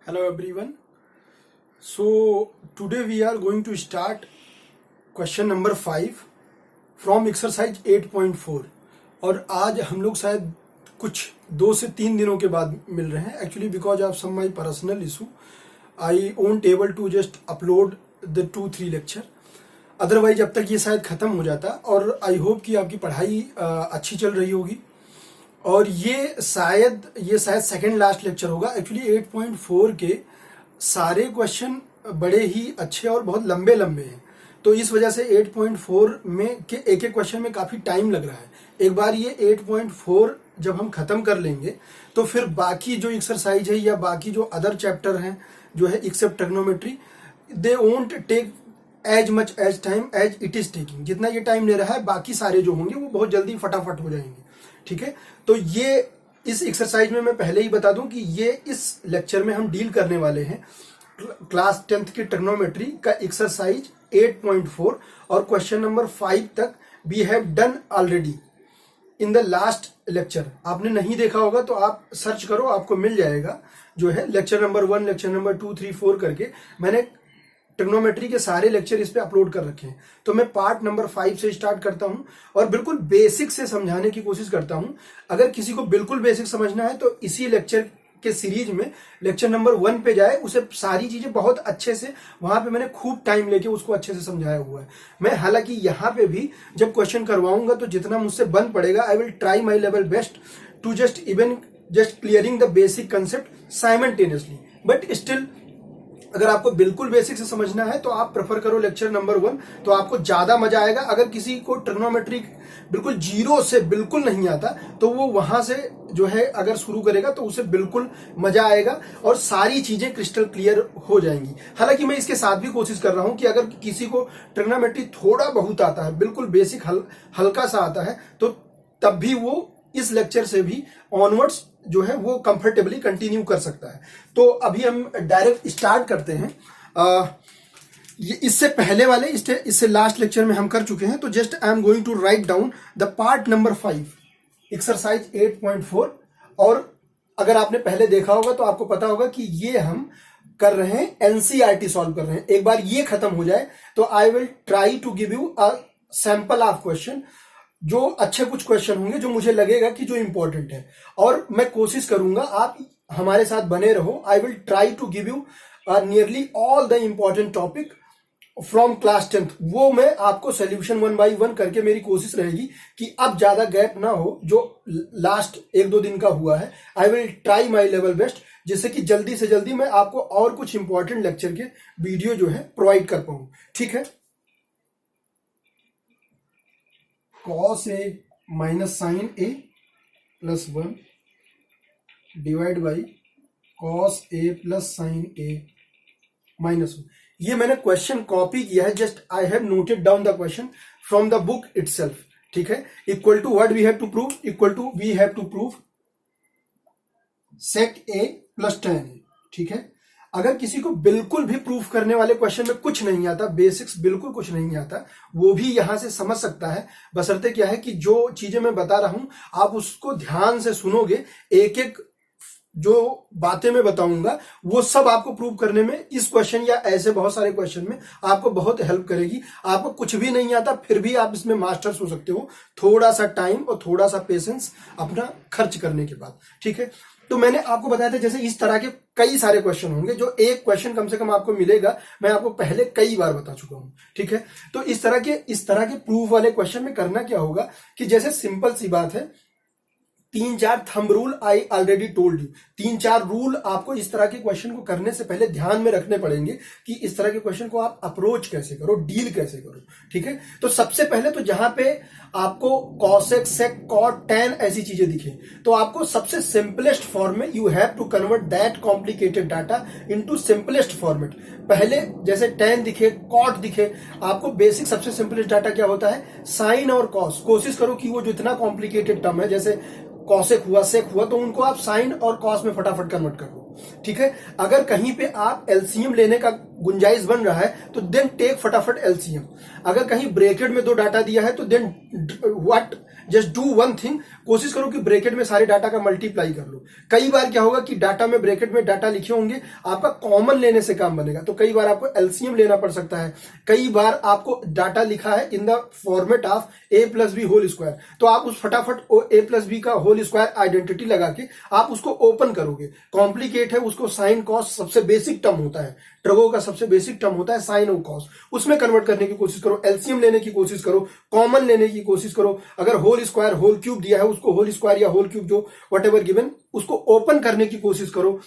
Hello everyone. So today we are going to start question number 5 from exercise 8.4 और आज हम लोग शायद कुछ 2 से 3 दिनों के बाद मिल रहे हैं actually because of some my personal issue I won't able to just upload the 2-3 lecture otherwise अब तक ये शायद ख़त्म हो जाता और आई होप कि आपकी पढ़ाई अच्छी चल रही होगी और ये शायद सेकंड लास्ट लेक्चर होगा। एक्चुअली 8.4 के सारे क्वेश्चन बड़े ही अच्छे और बहुत लंबे लंबे हैं, तो इस वजह से 8.4 में के एक एक क्वेश्चन में काफ़ी टाइम लग रहा है। एक बार ये 8.4 जब हम ख़त्म कर लेंगे तो फिर बाकी जो एक्सरसाइज है या बाकी जो अदर चैप्टर हैं जो है except trigonometry, they won't take as much as time as it is taking. जितना ये टाइम ले रहा है बाकी सारे जो होंगे वो बहुत जल्दी फटाफट हो जाएंगे। ठीक है, तो ये इस एक्सरसाइज में मैं पहले ही बता दूं कि ये इस लेक्चर में हम डील करने वाले हैं क्लास 10th की ट्रिग्नोमेट्री का एक्सरसाइज 8.4 और क्वेश्चन नंबर 5 तक we have done already in the last lecture. आपने नहीं देखा होगा तो आप सर्च करो, आपको मिल जाएगा जो है लेक्चर नंबर 1, लेक्चर नंबर 2, 3, 4 करके मैंने ट्रिग्नोमेट्री के सारे लेक्चर इस पे अपलोड कर रखे हैं। तो मैं पार्ट नंबर 5 से स्टार्ट करता हूं और बिल्कुल बेसिक से समझाने की कोशिश करता हूं। अगर किसी को बिल्कुल बेसिक समझना है तो इसी लेक्चर के सीरीज में लेक्चर नंबर 1 पे जाए, उसे सारी चीजें बहुत अच्छे से वहां पे मैंने खूब टाइम लेके उसको अच्छे से समझाया हुआ है। मैं हालांकि यहाँ पे भी जब क्वेश्चन करवाऊंगा तो जितना मुझसे बन पड़ेगा I will try my level best to just clearing the basic concept simultaneously, but still अगर आपको बिल्कुल बेसिक से समझना है तो आप प्रेफर करो लेक्चर नंबर 1, तो आपको ज्यादा मजा आएगा। अगर किसी को ट्रिग्नोमेट्री बिल्कुल जीरो से बिल्कुल नहीं आता तो वो वहां से जो है अगर शुरू करेगा तो उसे बिल्कुल मजा आएगा और सारी चीजें क्रिस्टल क्लियर हो जाएंगी। हालांकि मैं इसके साथ भी कोशिश कर रहा हूं कि अगर किसी को ट्रिग्नोमेट्री थोड़ा बहुत आता है, बिल्कुल बेसिक हल्का सा आता है, तो तब भी वो इस लेक्चर से भी ऑनवर्ड्स जो है वो कंफर्टेबली कंटिन्यू कर सकता है। तो अभी हम डायरेक्ट स्टार्ट करते हैं। ये इससे पहले वाले इससे लास्ट लेक्चर में हम कर चुके हैं, तो just I am going to write down the part number 5 exercise 8.4। और अगर आपने पहले देखा होगा तो आपको पता होगा कि ये हम कर रहे हैं एनसीईआरटी सॉल्व कर रहे हैं। एक बार ये खत्म हो जाए तो I will try to give you a sample of question, जो अच्छे कुछ क्वेश्चन होंगे जो मुझे लगेगा कि जो इंपॉर्टेंट है, और मैं कोशिश करूंगा आप हमारे साथ बने रहो। I will try to give you nearly all the important topic from class 10th। वो मैं आपको सोल्यूशन 1 by 1 करके मेरी कोशिश रहेगी कि अब ज्यादा गैप ना हो जो लास्ट 1-2 दिन का हुआ है। आई will try my level best जिससे कि जल्दी से जल्दी मैं आपको और कुछ इंपॉर्टेंट लेक्चर के वीडियो जो है प्रोवाइड कर पाऊं। ठीक है, cos a minus sine a plus 1 divide by cos a plus sine a minus 1। ये मैंने क्वेश्चन कॉपी किया है, just I have noted down the question from the book itself. ठीक है, equal to what we have to prove, equal to we have to prove sec a plus tan a। ठीक है, अगर किसी को बिल्कुल भी प्रूफ करने वाले क्वेश्चन में कुछ नहीं आता, बेसिक्स बिल्कुल कुछ नहीं आता, वो भी यहां से समझ सकता है। बशर्ते क्या है कि जो चीजें मैं बता रहा हूं आप उसको ध्यान से सुनोगे, एक एक जो बातें मैं बताऊंगा वो सब आपको प्रूव करने में इस क्वेश्चन या ऐसे बहुत सारे क्वेश्चन में आपको बहुत हेल्प करेगी। आपको कुछ भी नहीं आता फिर भी आप इसमें मास्टर्स हो सकते हो, थोड़ा सा टाइम और थोड़ा सा पेशेंस अपना खर्च करने के बाद। ठीक है, तो मैंने आपको बताया था जैसे इस तरह के कई सारे क्वेश्चन होंगे, जो एक क्वेश्चन कम से कम आपको मिलेगा, मैं आपको पहले कई बार बता चुका हूं। ठीक है, तो इस तरह के प्रूफ वाले क्वेश्चन में करना क्या होगा कि जैसे सिंपल सी बात है, 3-4 thumb rule I already told you. 3-4 rule आपको इस तरह के क्वेश्चन को करने से पहले ध्यान में रखने पड़ेंगे कि इस तरह के क्वेश्चन को आप अप्रोच कैसे करो, डील कैसे करो। ठीक है, तो सबसे पहले तो जहां पे आपको cosec, sec, cot, tan ऐसी चीजें दिखे तो आपको सबसे सिंपलेस्ट फॉर्म में you have to convert that complicated data into simplest format. पहले जैसे tan दिखे, cot दिखे, आपको बेसिक सबसे सिंपलेस्ट डाटा क्या होता है, साइन और कॉस। कोशिश करो कि वो जितना कॉम्प्लिकेटेड टर्म है जैसे कॉसेक हुआ, सेक हुआ, तो उनको आप साइन और कॉस में फटाफट कन्वर्ट कर लो। ठीक है, अगर कहीं पे आप एलसीएम लेने का गुंजाइश बन रहा है तो देन टेक फटाफट एलसीएम। अगर कहीं ब्रैकेट में 2 डाटा दिया है तो then what just do one thing, कोशिश करो कि ब्रैकेट में सारे डाटा का मल्टीप्लाई कर लो। कई बार क्या होगा कि डाटा में ब्रैकेट में डाटा लिखे होंगे, आपका कॉमन लेने से काम बनेगा, तो कई बार आपको एलसीएम लेना पड़ सकता है। कई बार आपको डाटा लिखा है in the format of a plus B whole square, तो आप उस फटाफट a प्लस बी का होल स्क्वायर आइडेंटिटी लगा के आप उसको ओपन करोगे। कॉम्प्लिकेट है, उसको साइन कॉस सबसे बेसिक टर्म होता है, ट्रगो का सबसे बेसिक टर्म होता है साइन और कॉस, उसमें कन्वर्ट करने की कोशिश करो, एलसीएम लेने की कोशिश करो, कॉमन लेने की कोशिश करो। अगर होल स्क्वायर होल क्यूब दिया है, उसको होल स्क्वायर या होल क्यूब जो व्हाटएवर गिवन, उसको ओपन करने की कोशिश करो।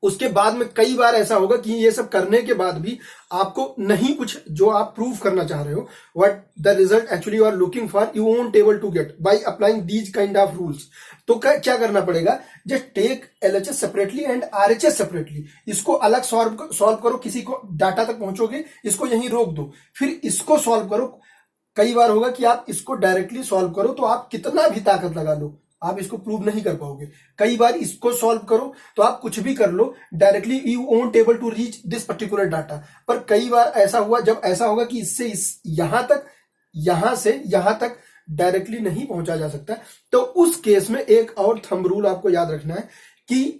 उसके बाद में कई बार ऐसा होगा कि ये सब करने के बाद भी आपको नहीं कुछ जो आप प्रूव करना चाह रहे हो, what the result actually you are looking for, you won't able to get by applying these kind of rules. तो क्या करना पड़ेगा, just take LHS separately and RHS separately, इसको अलग सॉल्व करो, किसी को डाटा तक पहुंचोगे, इसको यहीं रोक दो, फिर इसको सॉल्व करो। कई बार होगा कि आप इसको डायरेक्टली सॉल्व करो तो आप कितना भी ताकत लगा लो, आप इसको प्रूव नहीं कर पाओगे। कई बार इसको सॉल्व करो तो आप कुछ भी कर लो, directly you won't able to reach this particular data. पर कई बार ऐसा हुआ, जब ऐसा होगा कि इससे यहां तक, यहां से यहां तक डायरेक्टली नहीं पहुंचा जा सकता, तो उस केस में एक और थंब रूल आपको याद रखना है कि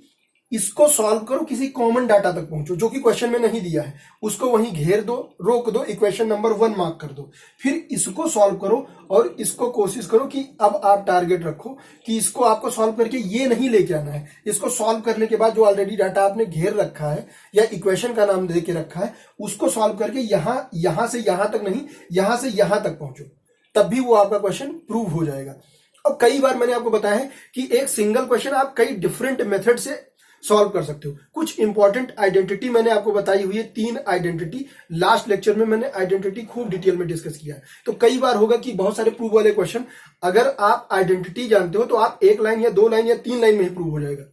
इसको सॉल्व करो, किसी कॉमन डाटा तक पहुंचो जो कि क्वेश्चन में नहीं दिया है, उसको वहीं घेर दो, रोक दो, इक्वेशन नंबर 1 मार्क कर दो, फिर इसको सॉल्व करो और इसको कोशिश करो कि अब आप टारगेट रखो कि इसको आपको सॉल्व करके ये नहीं लेके आना है, इसको सॉल्व करने के बाद जो ऑलरेडी डाटा आपने घेर रखा है या इक्वेशन का नाम दे के रखा है, उसको सॉल्व करके यहां से यहां तक नहीं, यहां से यहां तक पहुंचो, तब भी वो आपका क्वेश्चन प्रूव हो जाएगा। और कई बार मैंने आपको बताया है कि एक सिंगल क्वेश्चन आप कई डिफरेंट मेथड से सॉल्व कर सकते हो। कुछ इंपॉर्टेंट आइडेंटिटी मैंने आपको बताई हुई है, 3 आइडेंटिटी, लास्ट लेक्चर में मैंने आइडेंटिटी खूब डिटेल में डिस्कस किया है। तो कई बार होगा कि बहुत सारे प्रूव वाले क्वेश्चन अगर आप आइडेंटिटी जानते हो तो आप 1 लाइन या 2 लाइन या 3 लाइन में ही प्रूव हो जाएगा।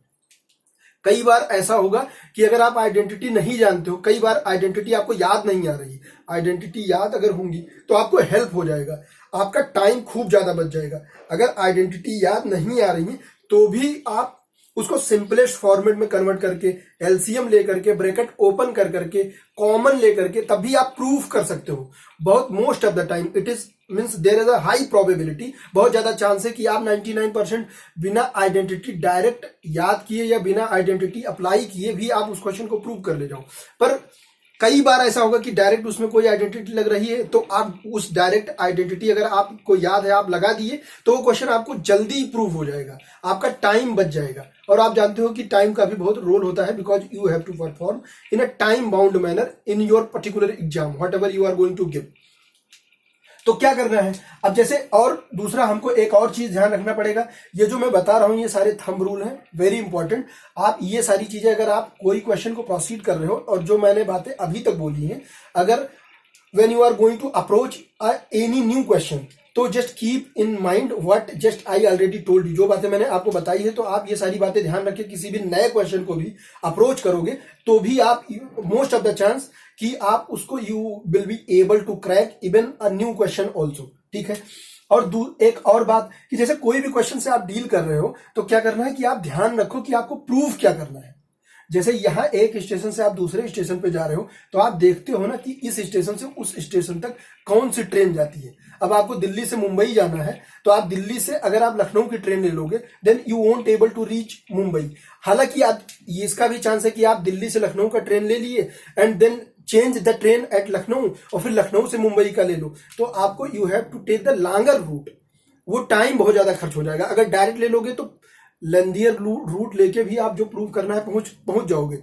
कई बार ऐसा होगा कि अगर आप आइडेंटिटी नहीं जानते हो, कई बार आइडेंटिटी आपको याद नहीं आ रही, आइडेंटिटी याद अगर होंगी तो आपको हेल्प हो जाएगा, आपका टाइम खूब ज्यादा बच जाएगा। अगर आइडेंटिटी याद नहीं आ रही है तो भी आप उसको सिंपलेस्ट फॉर्मेट में कन्वर्ट करके, एलसीएम लेकर के, ब्रैकेट ओपन कर करके, कॉमन लेकर के, तभी आप प्रूफ कर सकते हो। बहुत most of the time it is means there is a high probability, बहुत ज्यादा चांस है कि आप 99% बिना आइडेंटिटी डायरेक्ट याद किए या बिना आइडेंटिटी अप्लाई किए भी आप उस क्वेश्चन को प्रूव कर ले जाओ। पर कई बार ऐसा होगा कि डायरेक्ट उसमें कोई आइडेंटिटी लग रही है, तो आप उस डायरेक्ट आइडेंटिटी अगर आपको याद है, आप लगा दिए, तो वो क्वेश्चन आपको जल्दी प्रूव हो जाएगा, आपका टाइम बच जाएगा। और आप जानते हो कि टाइम का भी बहुत रोल होता है, because you have to perform in a time bound manner in your particular exam, whatever you are going to give. तो क्या करना है अब, जैसे और दूसरा हमको एक और चीज ध्यान रखना पड़ेगा, ये जो मैं बता रहा हूं ये सारे थंब रूल हैं, वेरी इंपॉर्टेंट। आप ये सारी चीजें, अगर आप कोई क्वेश्चन को प्रोसीड कर रहे हो और जो मैंने बातें अभी तक बोली हैं, अगर when you are going to approach any new question, तो just keep in mind what just I already told you, जो बातें मैंने आपको बताई है, तो आप ये सारी बातें ध्यान रखिए। किसी भी नए क्वेश्चन को भी अप्रोच करोगे तो भी आप मोस्ट ऑफ द चांस कि आप उसको you will be able to crack even a new question also, ठीक है। और एक और बात कि जैसे कोई भी क्वेश्चन से आप डील कर रहे हो तो क्या करना है कि आप ध्यान रखो कि आपको प्रूफ क्या करना है। जैसे यहां एक स्टेशन से आप दूसरे स्टेशन पे जा रहे हो तो आप देखते हो ना कि इस स्टेशन से उस स्टेशन तक कौन सी ट्रेन जाती है। अब आपको दिल्ली से मुंबई जाना है तो आप दिल्ली से अगर आप लखनऊ की ट्रेन ले लोगे then you won't able to reach Mumbai. हालांकि आप इसका भी चांस है कि आप दिल्ली से लखनऊ का ट्रेन ले लिए and then change the train at Lucknow और फिर लखनऊ से मुंबई का ले लो, तो आपको you have to take the longer route, वो टाइम बहुत ज्यादा खर्च हो जाएगा। अगर डायरेक्ट ले लोगे तो लेंदियर रूट लेके भी आप जो प्रूव करना है पहुंच जाओगे,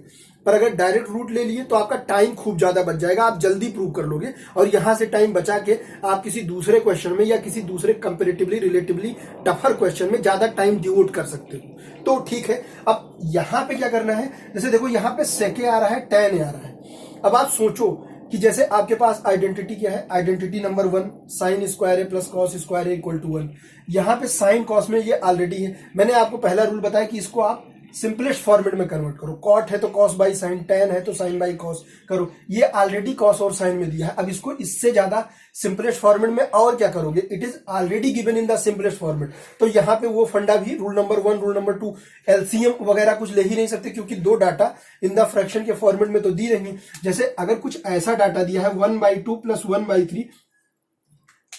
पर अगर डायरेक्ट रूट ले लिए तो आपका टाइम खूब ज्यादा बच जाएगा, आप जल्दी प्रूव कर लोगे और यहां से टाइम बचा के आप किसी दूसरे क्वेश्चन में या किसी दूसरे कंपेरेटिवली रिलेटिवली टफर क्वेश्चन में ज्यादा टाइम डिवोट कर सकते हो। तो ठीक है, अब यहां पे क्या करना है, जैसे देखो यहां पे सेके आ रहा है, टेन आ रहा है। अब आप सोचो कि जैसे आपके पास आइडेंटिटी क्या है, आइडेंटिटी नंबर 1 साइन स्क्वायर है प्लस कॉस स्क्वायर है इक्वल टू 1। यहां पे साइन कॉस में ये ऑलरेडी है, मैंने आपको पहला रूल बताया कि इसको आप सिंपलेस्ट फॉर्मेट में कन्वर्ट करो, कॉट है तो कॉस बाई साइन, टेन है तो साइन बाई कॉस करो, ये ऑलरेडी कॉस और साइन में दिया है। अब इसको इससे ज्यादा सिंपलेस्ट फॉर्मेट में और क्या करोगे, it is already given in the simplest format. तो यहां पे वो फंडा भी, rule number 1 rule number 2, LCM वगैरह कुछ ले ही नहीं सकते क्योंकि दो डाटा इन द फ्रैक्शन के फॉर्मेट में तो दी नहीं। जैसे अगर कुछ ऐसा डाटा दिया है 1/2 प्लस 1/3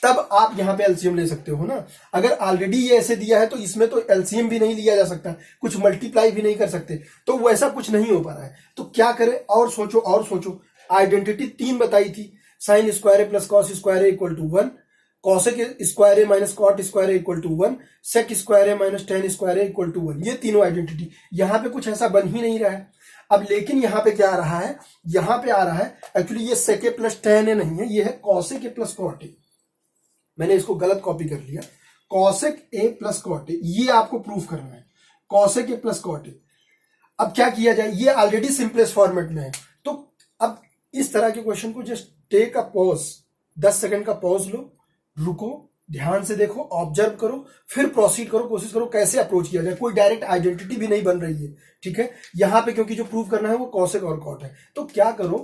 तब आप यहाँ पे एलसीएम ले सकते हो ना। अगर ऑलरेडी ये ऐसे दिया है तो इसमें तो एलसीएम भी नहीं लिया जा सकता, कुछ मल्टीप्लाई भी नहीं कर सकते, तो वैसा कुछ नहीं हो पा रहा है। तो क्या करें, और सोचो और सोचो। आइडेंटिटी 3 बताई थी, sine square A plus cos square A equal to 1, cosec square A minus cot square A equal to 1, sec square A minus tan square A equal to 1। ये तीनों आइडेंटिटी, यहाँ पे कुछ ऐसा बन ही नहीं रहा है। अब लेकिन यहाँ पे क्या आ रहा है, यहाँ पे आ रहा है एक्चुअली ये सेक ए प्लस टेन ए नहीं है, ये है cosec a plus cot a. मैंने इसको गलत कॉपी कर लिया, cosec a plus cot a, ये आपको प्रूफ करना है, cosec a plus cot a. अब क्या किया जाए, ये ऑलरेडी सिंपलेस्ट फॉर्मेट में है, तो अब इस तरह के क्वेश्चन को just take a pause, 10 second का पॉज लो, रुको, ध्यान से देखो, ऑब्जर्व करो, फिर प्रोसीड करो, कोशिश करो कैसे अप्रोच किया जाए। कोई डायरेक्ट आइडेंटिटी भी नहीं बन रही है, ठीक है, यहां पे क्योंकि जो प्रूव करना है वो कॉसेक और कॉट है। तो क्या करो,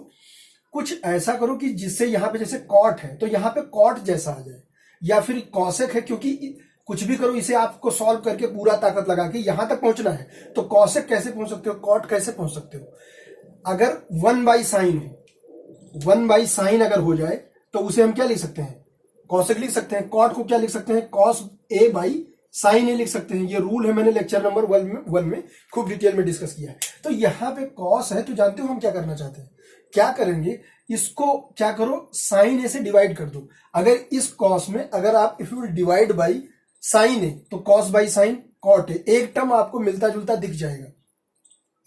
कुछ ऐसा करो कि जिससे यहां पे जैसे कॉट है तो यहां पे कॉट जैसा आ जाए, या फिर कॉसेक है, क्योंकि कुछ भी करो इसे आपको सॉल्व करके पूरा ताकत लगा के यहां तक पहुंचना है। तो कॉसेक कैसे पहुंच सकते हो, कॉट कैसे पहुंच सकते हो। अगर 1/sin है, 1/sin अगर हो जाए तो उसे हम क्या लिख सकते हैं, कॉसेक लिख सकते हैं। कॉट को क्या लिख सकते हैं, कॉस ए बाई साइन ए लिख सकते हैं। ये रूल है, मैंने लेक्चर नंबर 1 में खूब डिटेल में डिस्कस किया है। तो यहां पे कॉस है, तो जानते हो हम क्या करना चाहते हैं, क्या करेंगे, इसको क्या करो, साइन ए से डिवाइड कर दो। अगर इस कॉस में अगर आप if you will divide by sign A तो cos by sign cot A, एक टर्म आपको मिलता जुलता दिख जाएगा,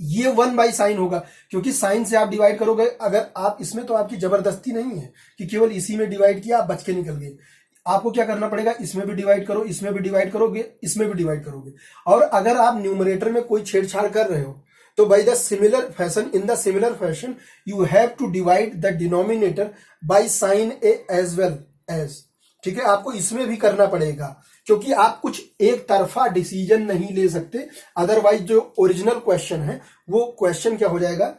ये 1/sin होगा, क्योंकि साइन से आप डिवाइड करोगे। अगर आप इसमें, तो आपकी जबरदस्ती नहीं है कि केवल इसी में डिवाइड किया आप बच के निकल गए, आपको क्या करना पड़ेगा, इसमें भी डिवाइड करो, इसमें भी डिवाइड करोगे, इसमें भी डिवाइड करोगे। और अगर आप न्यूमरेटर में कोई छेड़छाड़ कर रहे हो तो by the similar fashion, in the similar fashion you have to divide the denominator by sine a as well as, ठीक है, आपको इसमें भी करना पड़ेगा, क्योंकि आप कुछ एक तरफा डिसीजन नहीं ले सकते, अदरवाइज जो ओरिजिनल क्वेश्चन है वो क्वेश्चन क्या हो जाएगा,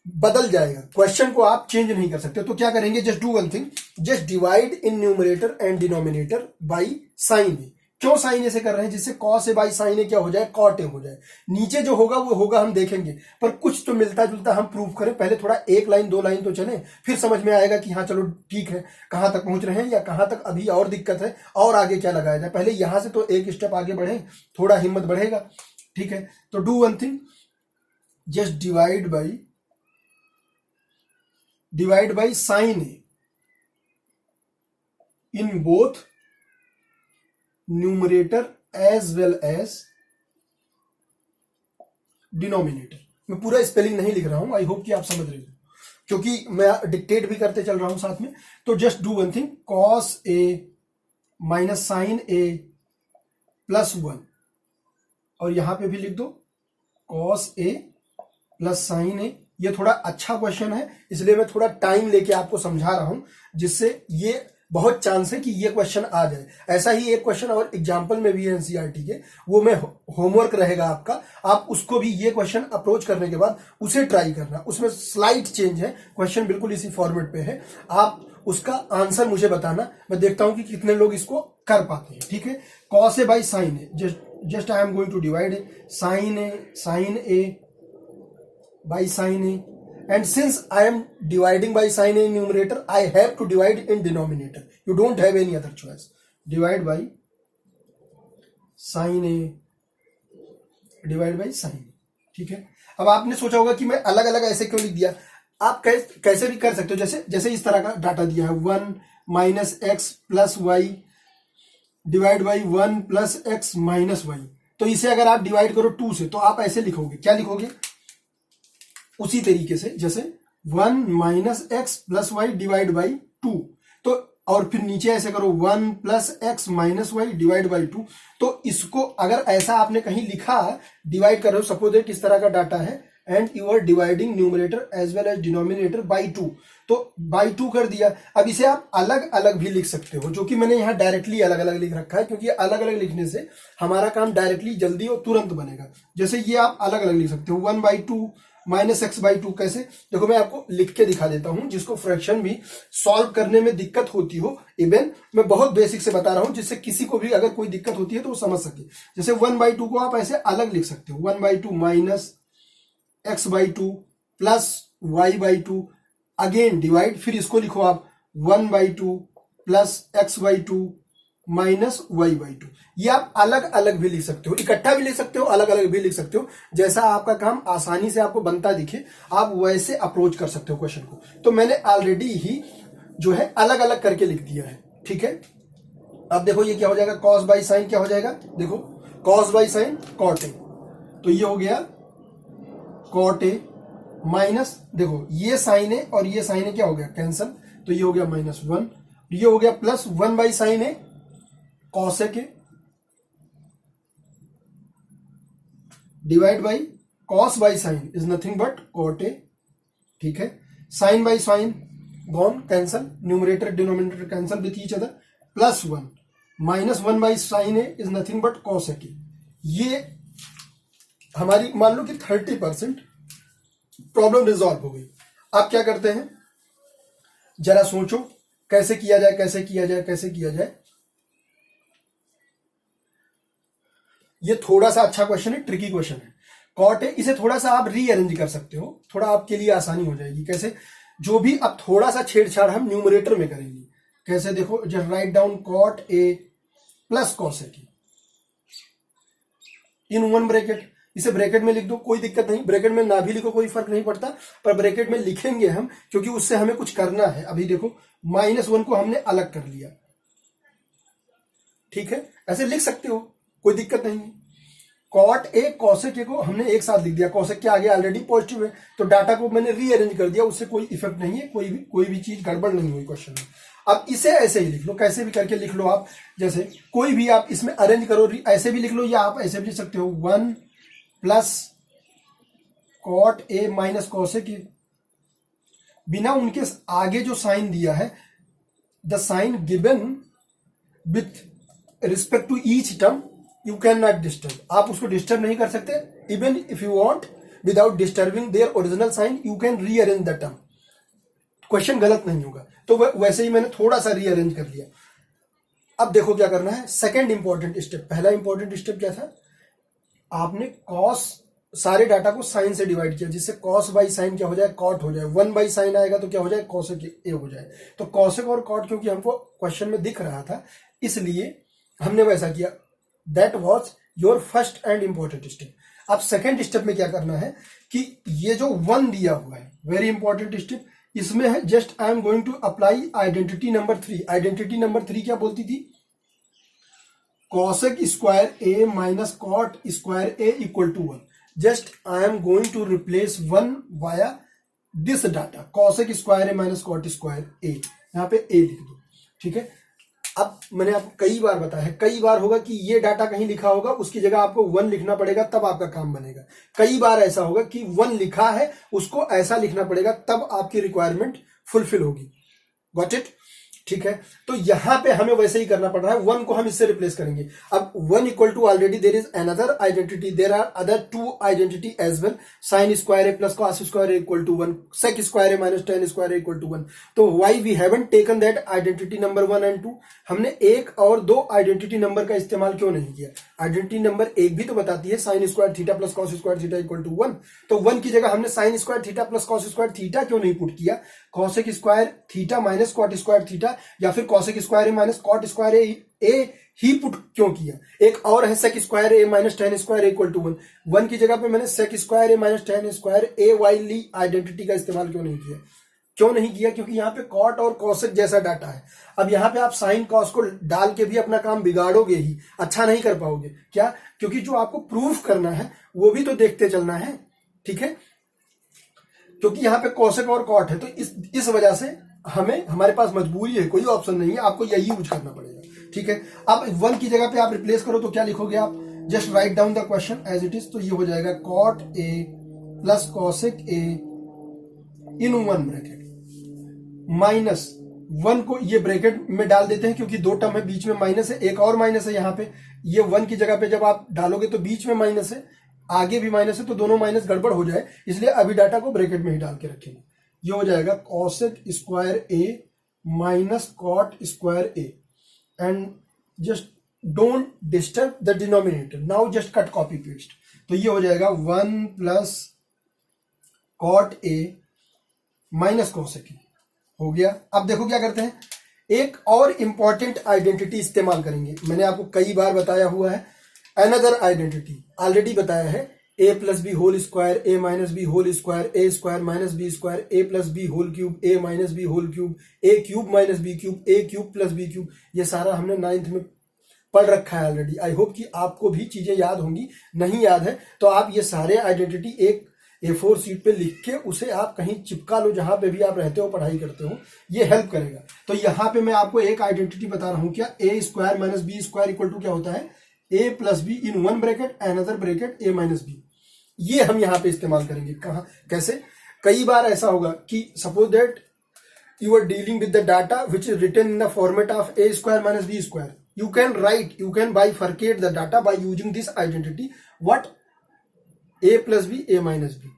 बदल जाएगा, क्वेश्चन को आप चेंज नहीं कर सकते। तो क्या करेंगे, just do one thing, just divide in numerator and denominator by sign A. क्यों साइन ए से कर रहे हैं, जिससे cos A by sign A क्या हो जाए, कॉट ए हो जाए। नीचे जो होगा वो होगा, हम देखेंगे, पर कुछ तो मिलता जुलता हम प्रूव करें। पहले थोड़ा 1 लाइन 2 लाइन तो चले, फिर समझ में आएगा कि हाँ चलो ठीक है, कहां तक पहुंच रहे हैं या कहां तक अभी और दिक्कत है और आगे क्या लगाया जाए। पहले यहां से तो एक स्टेप आगे बढ़े, थोड़ा हिम्मत बढ़ेगा, ठीक है। तो do one thing, just divide by sign a in both numerator as well as denominator. मैं पूरा स्पेलिंग नहीं लिख रहा हूं, आई होप कि आप समझ रहे हो, क्योंकि मैं डिक्टेट भी करते चल रहा हूं साथ में। तो just do one thing, cos a minus sine a plus 1, और यहां पे भी लिख दो cos a plus sine a. ये थोड़ा अच्छा क्वेश्चन है, इसलिए मैं थोड़ा टाइम लेके आपको समझा रहा हूं, जिससे ये बहुत चांस है कि ये क्वेश्चन आ जाए। ऐसा ही एक क्वेश्चन और एग्जाम्पल में भी है एनसीईआरटी के, वो में होमवर्क रहेगा आपका, आप उसको भी ये क्वेश्चन अप्रोच करने के बाद उसे ट्राई करना। उसमें स्लाइट चेंज है, क्वेश्चन बिल्कुल इसी फॉर्मेट पे है, आप उसका आंसर मुझे बताना, मैं देखता हूं कि कितने लोग इसको कर पाते हैं, ठीक है। Cos A by sign a, just I am going to divide a sine a by sin a, and since I am dividing by sin a in numerator, I have to divide in denominator. You don't have any other choice. Divide by sin a, divide by sin a, ठीक है। अब आपने सोचा होगा कि मैं अलग अलग ऐसे क्यों लिख दिया, आप कैसे भी कर सकते हो, जैसे इस तरह का डाटा दिया है, 1 minus x plus y divide by 1 plus x minus y. तो इसे अगर आप डिवाइड करो 2 से तो आप ऐसे लिखोगे, क्या लिखोगे, उसी तरीके से जैसे 1 minus x plus y divide by 2, तो और फिर नीचे ऐसे करो 1 plus x minus y divide by 2। तो इसको अगर ऐसा आपने कहीं लिखा डिवाइड कर रहे हो, सपोज दैट इस तरह का डाटा है, and you are dividing numerator as well as denominator by 2, तो बाई 2 कर दिया। अब इसे आप अलग अलग भी लिख सकते हो, जो कि मैंने यहाँ डायरेक्टली अलग अलग लिख रखा है, क्योंकि अलग अलग लिखने से हमारा काम डायरेक्टली जल्दी और तुरंत बनेगा। जैसे ये आप अलग अलग लिख सकते हो, 1/2 माइनस एक्स बाई 2। कैसे, देखो मैं आपको लिख के दिखा देता हूं, जिसको फ्रैक्शन भी सॉल्व करने में दिक्कत होती हो, इवन मैं बहुत बेसिक से बता रहा हूं, जिससे किसी को भी अगर कोई दिक्कत होती है तो वो समझ सके। जैसे 1/2 को आप ऐसे अलग लिख सकते हो, 1/2 minus x by 2 plus y by 2, again divide, फिर इसको लिखो आप 1/2 प्लस x/2 माइनस y/2। ये आप अलग अलग भी लिख सकते हो, इकट्ठा भी लिख सकते हो, अलग अलग भी लिख सकते हो, जैसा आपका काम आसानी से आपको बनता दिखे आप वैसे अप्रोच कर सकते हो क्वेश्चन को। तो मैंने ऑलरेडी ही जो है अलग अलग करके लिख दिया है, ठीक है। अब देखो ये क्या हो जाएगा, कॉस बाई साइन क्या हो जाएगा, देखो cos by sign cot a, तो ये हो गया कॉट ए माइनस, देखो ये साइन ए और ये साइन ए क्या हो गया कैंसल, तो ये हो गया -1, ये हो गया plus 1 by sign a cosec a divide by cos by sine is nothing but cot a, ठीक है। Sine by sine gone cancel, numerator denominator cancel with each other, +1 -1 by sign a is nothing but cosec a. ये हमारी मान लो कि 30% problem resolve हो गई। अब क्या करते हैं, जरा सोचो कैसे किया जाए, कैसे किया जाए, कैसे किया जाए। ये थोड़ा सा अच्छा क्वेश्चन है, ट्रिकी क्वेश्चन है। कॉट है, इसे थोड़ा सा आप रीअरेंज कर सकते हो, थोड़ा आपके लिए आसानी हो जाएगी। कैसे, जो भी अब थोड़ा सा छेड़छाड़ हम न्यूमरेटर में करेंगे। कैसे, देखो just write down cot a plus cosec in one bracket, इसे ब्रैकेट में लिख दो, कोई दिक्कत नहीं, ब्रैकेट में ना भी लिखो कोई फर्क नहीं पड़ता, पर ब्रैकेट में लिखेंगे हम क्योंकि उससे हमें कुछ करना है। अभी देखो -1 को हमने अलग कर लिया, ठीक है, ऐसे लिख सकते हो, कोई दिक्कत नहीं है। कॉट ए कॉसेक ए को हमने एक साथ लिख दिया, कॉसेक के आगे ऑलरेडी पॉजिटिव है, तो डाटा को मैंने रीअरेंज कर दिया, उससे कोई इफेक्ट नहीं है, कोई भी चीज गड़बड़ नहीं हुई क्वेश्चन में। अब इसे ऐसे ही लिख लो, कैसे भी करके लिख लो आप, जैसे कोई भी आप इसमें अरेंज करो, ऐसे भी लिख लो या आप ऐसे भी लिख सकते हो, 1 plus cot a minus cosec a, बिना उनके आगे जो साइन दिया है, the sign given with respect to each term you can not disturb, आप उसको डिस्टर्ब नहीं कर सकते। Even if you want without disturbing their original sign you can rearrange the term, question गलत नहीं होगा। तो वैसे ही मैंने थोड़ा सा रीअरेंज कर लिया। अब देखो क्या करना है, सेकंड इंपॉर्टेंट स्टेप। पहला इंपॉर्टेंट स्टेप क्या था, आपने कॉस सारे डाटा को साइन से डिवाइड किया, जिससे कॉस बाई साइन क्या हो जाए, कॉट हो जाए। 1 बाई साइन आएगा तो क्या हो जाए, कॉसेक ए हो जाए। तो कॉसेक और कॉट क्योंकि हमको क्वेश्चन में दिख रहा था, इसलिए हमने वैसा किया। That was your first and important step. अब सेकेंड स्टेप में क्या करना है कि ये जो 1 दिया हुआ है, वेरी इंपॉर्टेंट स्टेप, इसमें है just I am going to apply identity number 3। Identity number 3 क्या बोलती थी, cosec square A minus cot square A equal to 1। Just I am going to replace 1 via this data, cosec square A minus cot square A, यहां पे ए लिख दो, ठीक है। अब मैंने आपको कई बार बताया है, कई बार होगा कि ये डाटा कहीं लिखा होगा, उसकी जगह आपको 1 लिखना पड़ेगा, तब आपका काम बनेगा। कई बार ऐसा होगा कि 1 लिखा है, उसको ऐसा लिखना पड़ेगा, तब आपकी रिक्वायरमेंट फुलफिल होगी। गॉट इट, ठीक है। तो यहां पे हमें वैसे ही करना पड़ रहा है, 1 को हम इससे रिप्लेस करेंगे। अब 1 equal to already there is another identity, there are other 2 identity as well, sine square A plus cos square A equal to 1, sec square A minus tan square A equal to 1। तो why we haven't taken that identity number 1 and 2, हमने 1 और 2 identity number का इस्तेमाल क्यों नहीं किया। Identity number 1 भी तो बताती है sine square theta plus cos square theta equal to 1, तो 1 की जगह हमने sine square theta plus cos square theta क्यों नहीं पुट किया, cosec square theta minus cot square theta, या फिर cosec square A minus cot square a ही पुट क्यों किया। एक और है sec square A minus tan square equal to 1, 1 की जगह पे मैंने सेक स्क्वायर ए माइनस टेन स्क्वायर ए वाली आइडेंटिटी का इस्तेमाल क्यों नहीं किया। क्यों नहीं किया, क्योंकि यहाँ पे कॉट और कॉसेक जैसा डाटा है। अब यहाँ पे आप साइन कॉस को डाल के भी अपना काम बिगाड़ोगे ही, अच्छा नहीं कर पाओगे। क्या, क्योंकि जो आपको प्रूफ करना है वो भी तो देखते चलना है, ठीक है। क्योंकि यहाँ पे कॉसेक और कॉट है, तो इस वजह से हमारे पास मजबूरी है, कोई ऑप्शन नहीं है, आपको यही यूज करना पड़ेगा, ठीक है। अब 1 की जगह पे आप रिप्लेस करो तो क्या लिखोगे आप, just write down the question as it is, तो ये हो जाएगा cot a plus cosec a in 1 bracket minus 1 को ये ब्रैकेट में डाल देते हैं, क्योंकि 2 टर्म है, बीच में माइनस है, एक और माइनस है यहाँ पे। ये 1 की जगह पे जब आप डालोगे तो बीच में माइनस है, आगे भी माइनस है, तो दोनों माइनस गड़बड़ हो जाए, इसलिए अभी डाटा को ब्रैकेट में ही डाल के रखेंगे। ये हो जाएगा cosec square A minus cot square a, and just don't disturb the denominator. Now just cut copy paste, तो ये हो जाएगा 1 plus cot a minus cosec a हो गया। अब देखो क्या करते हैं, एक और इंपॉर्टेंट आइडेंटिटी इस्तेमाल करेंगे, मैंने आपको कई बार बताया हुआ है, अनदर आइडेंटिटी ऑलरेडी बताया है, a plus B whole square, A minus b whole square, a square minus B square, A plus B whole cube, a minus b whole cube, a cube minus b cube, a cube plus b cube. ये सारा हमने 9th में पढ़ रखा है already. I hope कि आपको भी चीजें याद होंगी, नहीं याद है तो आप ये सारे आइडेंटिटी एक A4 शीट पे लिख के उसे आप कहीं चिपका लो, जहां पे भी आप रहते हो पढ़ाई करते हो, ये हेल्प करेगा। तो यहां पे मैं आपको एक आइडेंटिटी बता रहा हूं, क्या A square minus B square equal to क्या होता है, A plus B in one bracket another bracket A minus B. ये हम यहां पे इस्तेमाल करेंगे। कहां, कैसे? कई बार ऐसा होगा कि suppose that you are dealing with the data which is written in the format of a square minus b square. You can bifurcate the data by using this identity. What? A plus b, a minus b.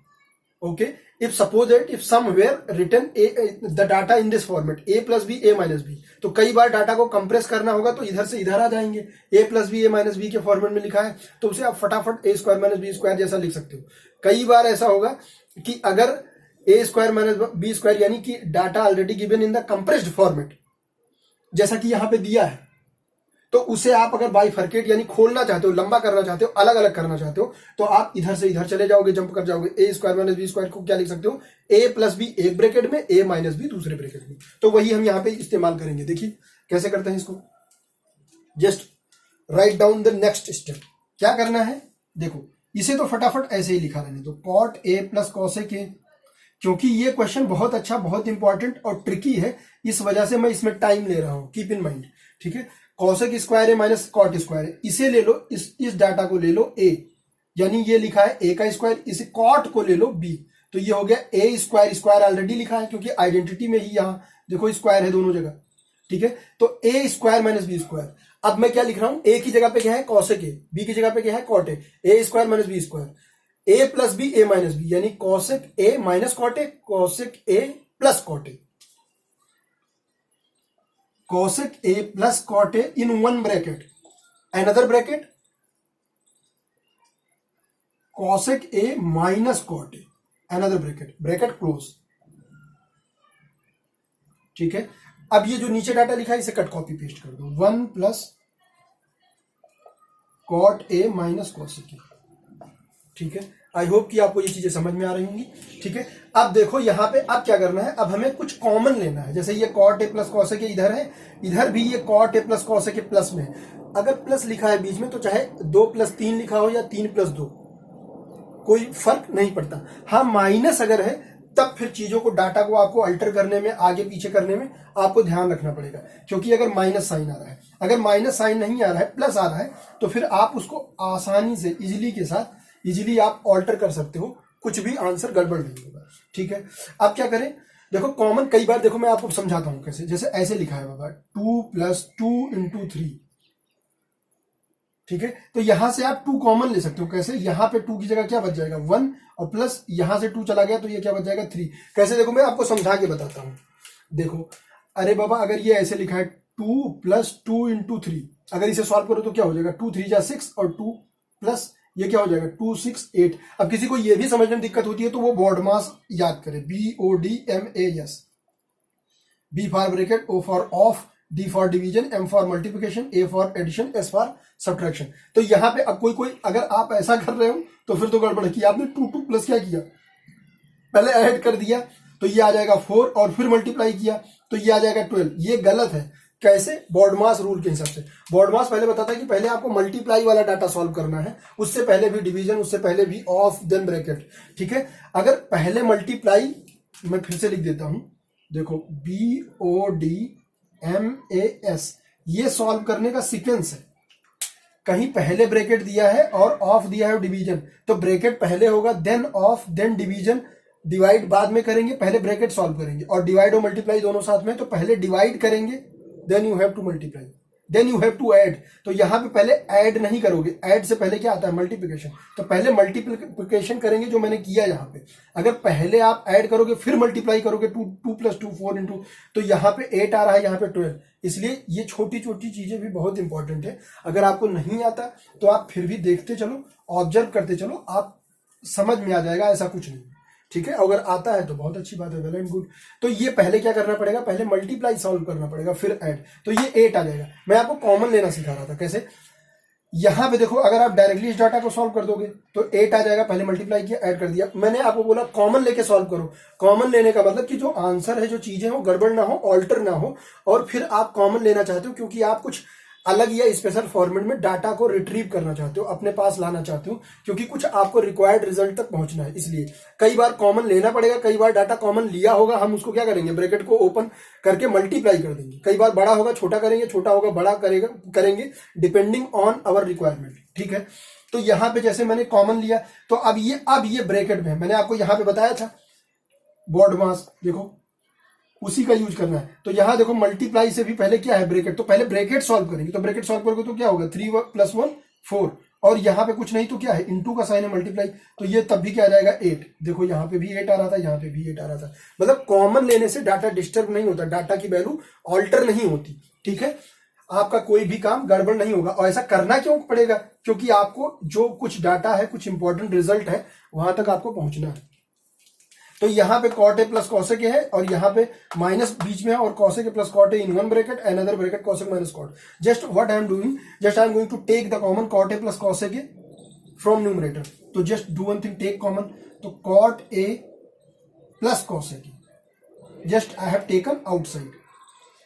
Okay. If suppose that if somewhere written the data in this format a plus b, a minus b, तो कई बार data को compress करना होगा तो इधर से इधर आ जाएंगे। a plus b, a minus b के फॉर्मेट में लिखा है तो उसे आप फटाफट a square minus B square जैसा लिख सकते हो। कई बार ऐसा होगा कि अगर ए स्क्वायर माइनस बी स्क्वायर यानी कि data already given in the compressed format जैसा कि यहां पे दिया है, तो उसे आप अगर बाइफर्केट यानी खोलना चाहते हो, लंबा करना चाहते हो, अलग अलग करना चाहते हो, तो आप इधर से इधर चले जाओगे, जंप कर जाओगे। ए स्क्वायर माइनस बी स्क्वायर को क्या लिख सकते हो, ए प्लस बी एक ब्रैकेट में, ए माइनस बी दूसरे ब्रैकेट में। तो वही हम यहाँ पे इस्तेमाल करेंगे। देखिए कैसे करते हैं इसको। Just write down the next step. क्या करना है, देखो इसे तो फटाफट ऐसे ही लिखा रहने दो, cot a plus cosec a, क्योंकि ये क्वेश्चन बहुत अच्छा, बहुत इंपॉर्टेंट और ट्रिकी है, इस वजह से मैं इसमें टाइम ले रहा हूं, कीप इन माइंड। ठीक है, कॉसेक स्क्वायर है माइनस कॉट स्क्वायर है, इसे ले लो, इस डाटा को ले लो ए, यानी ये लिखा है ए का स्क्वायर, इसे कॉट को ले लो बी, तो ये हो गया ए स्क्वायर। स्क्वायर ऑलरेडी लिखा है क्योंकि आइडेंटिटी में ही यहां देखो स्क्वायर है दोनों जगह। ठीक है, तो ए स्क्वायर माइनस बी स्क्वायर। अब मैं क्या लिख रहा हूं, ए की जगह पे क्या है कॉसेक ए, बी की जगह पे क्या है cot a square minus B square, A plus b, a minus b, यानी cosec a minus cot a, cosec a plus cot a, cosec a plus cot a in one bracket, another bracket cosec a minus cot a, another bracket, bracket close. ठीक है, अब ये जो नीचे data लिखा है इसे कट कॉपी पेस्ट कर दो, 1 plus cot a minus cosec a. ठीक है, आई होप कि आपको ये चीजें समझ में आ रही होंगी। ठीक है, अब देखो यहाँ पे अब क्या करना है, अब हमें कुछ कॉमन लेना है। जैसे ये cot a plus cosec a इधर है, इधर भी ये cot a plus cosec a plus में है। अगर प्लस लिखा है बीच में तो चाहे 2 प्लस 3 लिखा हो या 3 प्लस 2, कोई फर्क नहीं पड़ता। हाँ, माइनस अगर है तब फिर चीजों को, डाटा को आपको अल्टर करने में, आगे पीछे करने में आपको ध्यान रखना पड़ेगा, क्योंकि अगर माइनस साइन आ रहा है, अगर माइनस साइन नहीं आ रहा है, प्लस आ रहा है, तो फिर आप उसको आसानी से इजीली आप ऑल्टर कर सकते हो, कुछ भी आंसर गड़बड़ नहीं होगा। ठीक है, अब क्या करें, देखो कॉमन, कई बार देखो मैं आपको समझाता हूं कैसे। जैसे ऐसे लिखा है बाबा 2 प्लस 2 इंटू 3। ठीक है, तो यहां से आप 2 कॉमन ले सकते हो। कैसे, यहां पे 2 की जगह क्या बच जाएगा 1, और प्लस यहां से 2 चला गया तो ये क्या बच जाएगा 3। कैसे, देखो मैं आपको समझा के बताता हूं। देखो, अरे बाबा अगर ये ऐसे लिखा है 2 प्लस 2 इंटू 3, अगर इसे सॉल्व करो तो क्या हो जाएगा, 2 3 जा 6 और 2 प्लस ये क्या हो जाएगा 2 6 8। अब किसी को ये भी समझने में दिक्कत होती है तो वो बोर्ड मास याद करे, BODMAS, B for bracket, O for of, D for division, M for multiplication, A for addition, S for subtraction. तो यहां पे अब कोई अगर आप ऐसा कर रहे हो तो फिर तो गड़बड़ की, आपने 2 प्लस क्या किया, पहले ऐड कर दिया तो ये आ जाएगा 4, और फिर मल्टीप्लाई किया तो ये आ जाएगा 12। ये गलत है। कैसे, बॉडमास रूल के हिसाब से। बॉडमास पहले बताता है कि पहले आपको मल्टीप्लाई वाला डाटा सॉल्व करना है, उससे पहले भी डिवीजन, उससे पहले भी ऑफ, देन ब्रैकेट। ठीक है, अगर पहले मल्टीप्लाई, मैं फिर से लिख देता हूं, देखो BODMAS, ये सॉल्व करने का सीक्वेंस है। कहीं पहले ब्रैकेट दिया है और ऑफ दिया है डिवीजन, तो ब्रैकेट पहले होगा, then of, then division, divide बाद में करेंगे, पहले ब्रैकेट सॉल्व करेंगे। और डिवाइड और मल्टीप्लाई दोनों साथ में, तो पहले डिवाइड करेंगे, then you have to multiply, then you have to add. तो यहां पे पहले ऐड नहीं करोगे, ऐड से पहले क्या आता है मल्टीप्लिकेशन, तो पहले मल्टीप्लिकेशन करेंगे जो मैंने किया यहां पे। अगर पहले आप ऐड करोगे फिर मल्टीप्लाई करोगे, 2 प्लस 2 4 इंटू, तो यहां पे 8 आ रहा है, यहां पे 12। इसलिए ये छोटी छोटी चीजें भी बहुत इंपॉर्टेंट है। अगर आपको नहीं आता तो आप फिर भी देखते चलो, ऑब्जर्व करते चलो, आप समझ में आ जाएगा, ऐसा कुछ नहीं। ठीक है, अगर आता है तो बहुत अच्छी बात है, वेल एंड गुड। तो ये पहले क्या करना पड़ेगा, पहले मल्टीप्लाई सॉल्व करना पड़ेगा, फिर ऐड। तो ये 8 आ जाएगा। मैं आपको कॉमन लेना सिखा रहा था कैसे। यहां पे देखो, अगर आप डायरेक्टली इस डाटा को सॉल्व कर दोगे तो 8 आ जाएगा, पहले मल्टीप्लाई किया, ऐड कर दिया। मैंने आपको बोला कॉमन लेके सॉल्व करो। कॉमन लेने का मतलब कि जो आंसर है, जो चीजें हो गड़बड़ ना हो, ऑल्टर ना हो, और फिर आप कॉमन लेना चाहते हो क्योंकि आप कुछ अलग या स्पेशल फॉर्मेट में डाटा को रिट्रीव करना चाहते हो, अपने पास लाना चाहते हो, क्योंकि कुछ आपको रिक्वायर्ड रिजल्ट तक पहुंचना है। इसलिए कई बार कॉमन लेना पड़ेगा, कई बार डाटा कॉमन लिया होगा, हम उसको क्या करेंगे, ब्रैकेट को ओपन करके मल्टीप्लाई कर देंगे। कई बार बड़ा होगा छोटा करेंगे, छोटा होगा बड़ा करेंगे, डिपेंडिंग ऑन आवर रिक्वायरमेंट। ठीक है, तो यहां पे जैसे मैंने कॉमन लिया, तो अब ये ब्रैकेट में मैंने आपको यहां पे बताया था बोर्ड मास, देखो उसी का यूज करना है। तो यहां देखो मल्टीप्लाई से भी पहले क्या है, ब्रैकेट। तो पहले ब्रैकेट सॉल्व करेंगे, तो ब्रैकेट सॉल्व करोगे तो क्या होगा, 3 + 1 4, और यहां पे कुछ नहीं तो क्या है, इनटू का साइन है, मल्टीप्लाई, तो ये तब भी क्या आ जाएगा 8। देखो यहां पे भी 8 आ रहा था, यहां पे भी 8 आ रहा था। मतलब कॉमन लेने से डाटा डिस्टर्ब नहीं होता, डाटा की वैल्यू ऑल्टर नहीं होती। ठीक है, आपका कोई भी काम गड़बड़ नहीं होगा। और ऐसा करना क्यों पड़ेगा, क्योंकि आपको जो कुछ डाटा है, कुछ इंपॉर्टेंट रिजल्ट है, वहां तक आपको पहुंचना है। तो यहां पे cot a plus cosec a है, और यहां पे माइनस बीच में है, और cosec a plus cot a in one bracket, another bracket cosec minus cot। Just what I am doing, just I am going to take the common cot a plus cosec a from numerator. तो just do one thing, take common. तो cot a plus cosec a just I have taken outside.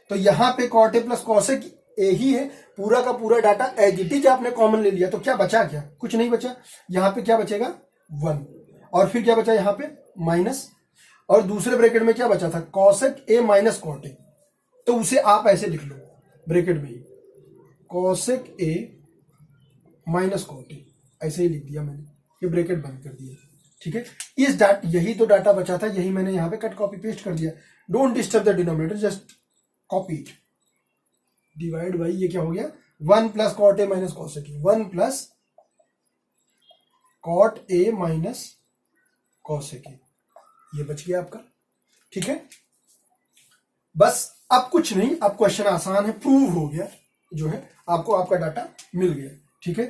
तो यहां पे cot a plus cosec a ही है, पूरा का पूरा डाटा एज इट इज आपने कॉमन ले लिया। तो क्या बचा, क्या कुछ नहीं बचा। यहां पे क्या बचेगा 1, और फिर क्या बचा यहां पे माइनस, और दूसरे ब्रैकेट में क्या बचा था, cosec a minus cot a। तो उसे आप ऐसे लिख लो ब्रैकेट में ही, cosec a minus cot a, ऐसे ही लिख दिया मैंने, ये ब्रैकेट बंद कर दिया। ठीक है, यही तो डाटा बचा था, यही मैंने यहां पे कट कॉपी पेस्ट कर दिया। Don't disturb the denominator, just copy it, divide by ये क्या हो गया, 1 + cot a minus cosec a, 1 + cot a minus cosec a, ये बच गया आपका। ठीक है, बस अब कुछ नहीं, अब क्वेश्चन आसान है, प्रूव हो गया जो है, आपको आपका डाटा मिल गया। ठीक है,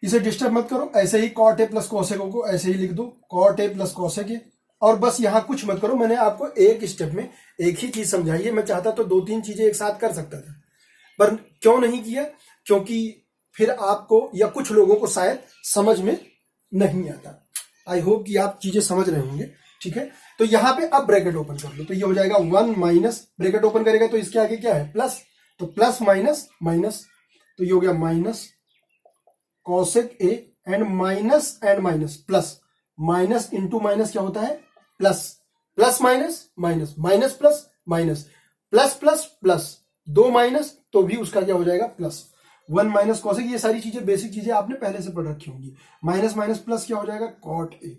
इसे डिस्टर्ब मत करो, ऐसे ही cot a plus cosec a को ऐसे ही लिख दो, cot a plus cosec a, और बस यहां कुछ मत करो। मैंने आपको एक स्टेप में एक ही चीज समझाई है, मैं चाहता तो 2-3 चीजें एक साथ कर सकता था, पर क्यों नहीं किया, क्योंकि फिर आपको या कुछ लोगों को शायद समझ में नहीं आता। आई होप कि आप चीजें समझ रहे होंगे। ठीक है, तो यहां पे अब ब्रैकेट ओपन कर लो, तो ये हो जाएगा 1 माइनस, ब्रैकेट ओपन करेगा तो इसके आगे क्या है, प्लस, तो प्लस माइनस माइनस, तो ये हो गया minus cosec a and minus plus, minus into minus क्या होता है, plus, plus minus minus, minus plus minus, plus plus plus, 2 minus तो भी उसका क्या हो जाएगा प्लस, 1 माइनस cosec, ये सारी चीजें बेसिक चीजें आपने पहले से पढ़ रखी होंगी। माइनस माइनस प्लस क्या हो जाएगा cot a।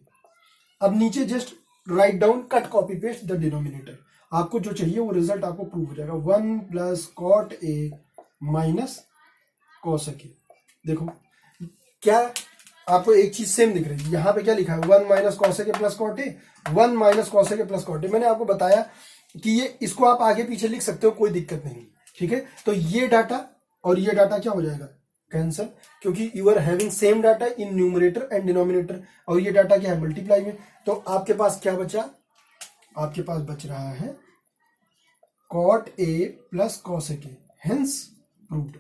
अब नीचे just write down, cut copy paste the denominator, आपको जो चाहिए वो रिजल्ट आपको प्रूव हो जाएगा, 1 + cot a minus cosec a। देखो क्या आपको एक चीज सेम दिख रही है, यहां पे क्या लिखा है, 1 minus cosec a plus cot a, 1 minus cosec a plus cot a। मैंने आपको बताया कि ये इसको आप आगे पीछे लिख सकते हो, कोई दिक्कत नहीं। ठीक है, तो ये डाटा और ये डाटा क्या हो जाएगा, कैंसल, क्योंकि you are having same data in numerator and denominator, और ये डाटा क्या है मल्टीप्लाई में। तो आपके पास क्या बचा, आपके पास बच रहा है cot a plus cosec a, hence proved.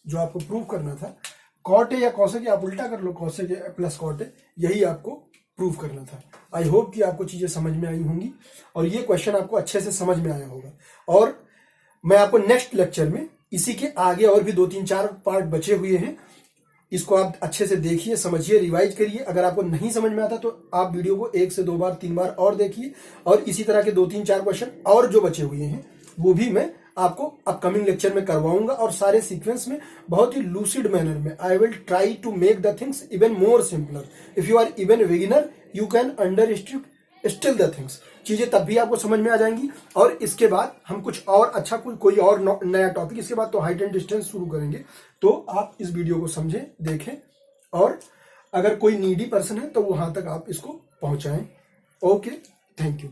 जो आपको प्रूव करना था, cot a या cosec a आप उल्टा कर लो, cosec a plus cot a, यही आपको प्रूव करना था। आई होप कि आपको चीजें समझ में आई होंगी, और ये क्वेश्चन आपको अच्छे से समझ में आया होगा। और मैं आपको नेक्स्ट लेक्चर में इसी के आगे और भी 2-3-4 पार्ट बचे हुए हैं, इसको आप अच्छे से देखिए, समझिए, रिवाइज करिए। अगर आपको नहीं समझ में आता तो आप वीडियो को 1 से 2 बार 3 बार और देखिए, और इसी तरह के 2-3-4 क्वेश्चन और जो बचे हुए हैं वो भी मैं आपको अपकमिंग लेक्चर में करवाऊंगा, और सारे सीक्वेंस में बहुत ही लूसिड मैनर में। I will try to make the things even more simpler. If you are even beginner you can understand still the things, चीजें तब भी आपको समझ में आ जाएंगी। और इसके बाद हम कुछ और अच्छा कोई और नया टॉपिक, इसके बाद तो हाइट एंड डिस्टेंस शुरू करेंगे। तो आप इस वीडियो को समझें, देखें, और अगर कोई नीडी पर्सन है तो वहां तक आप इसको पहुंचाएं। Okay, thank you.